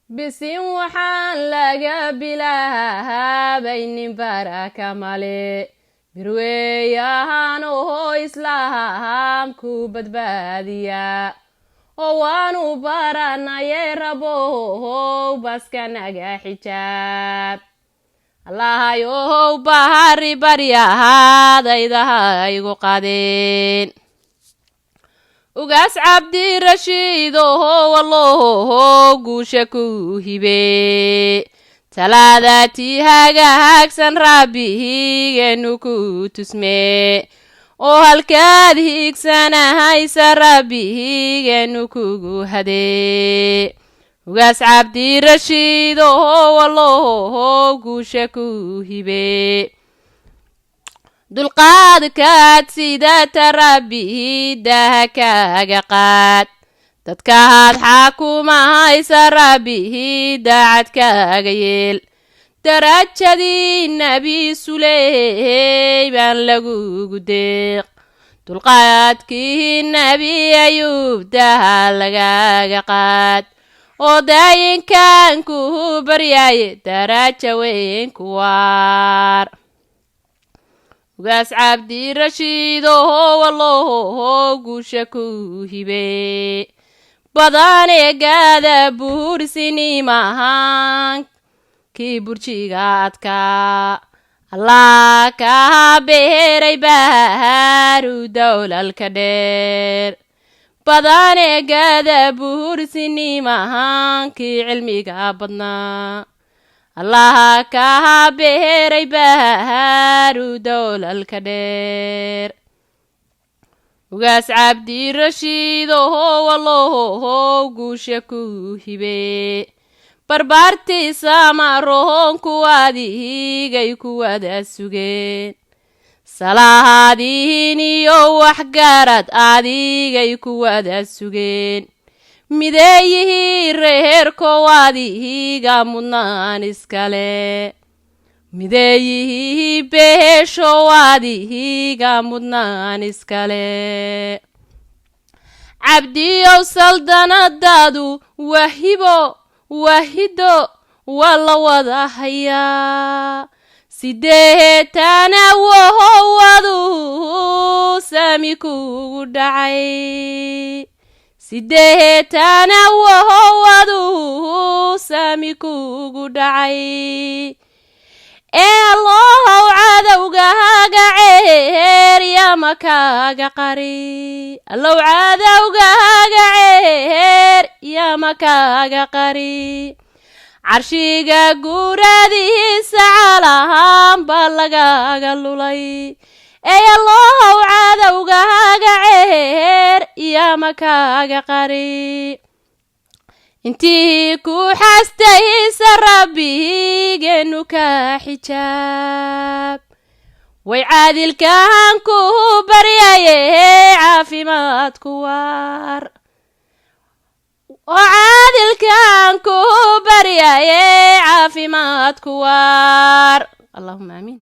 bisin waxaan laga bilaabaynin baraka male birweeyahan oo islaamku badbaadiya oo waanu baranaye rabow baskanaga xijaab allahayow bahari baryahadaydaha igu qadeen ugaas cabdirashiidoho walloho guusha ku hibe talaadatii hagaagsan rabbihigeenu ku tusme oo halkaad higsanahaysa rabbihigeenu kugu hadee ugaas cabdirashiidoho walloho guusha ku hibe dulqaadkaad sidata rabbihi daha kaaga qaad dadkaad xaakumahaysa rabbihi daacad kaaga yeel darajadii nebi suley baan lagugu deeq dulqaadkii nebi ayuub daha lagaaga qaad oo daayinkan ku baryaaye daraja weyn ku waar ugaas cabdirashiidoho walloho guusha ku hibe badanegaada buursinimahan kii burjigaadka allah kaa beeray baaru dowlalka dheer badanegaada buursinimahan kii cilmiga badnaa allah kaa beeray baaru dowlalka dheer ugaas cabdirashiidoho walloho guusha ku hibe barbaartiisa maroon kuwaadihigay kuwada sugeen salahaadiin iyo waxgarad adigay kuwada sugeen mideeyihii reerkowaadihiga mudnaan iskale mideeyihii beeshowaadihiga mudnaan iskale cabdiyow saldanadaadu wahido waa la wada hayaa sideetana wahowadu sami kugu dhacay sideetana wahowadu sami kugu dhacay ee allohow cadowgaaga ceer yama kaaga qari allow cadowgaaga ceer yama kaaga qari carshiga guuradiisa calahaan baa lagaaga lulay ee allohow cadowgaaga ceer yama kaaga qari intii ku xastaysa rabbihigeenu ka xijaab way caadilkaan ku baryaye caafimaad ku waar oo caadilkaan ku baryaye caafimaad ku waar allahumma amiin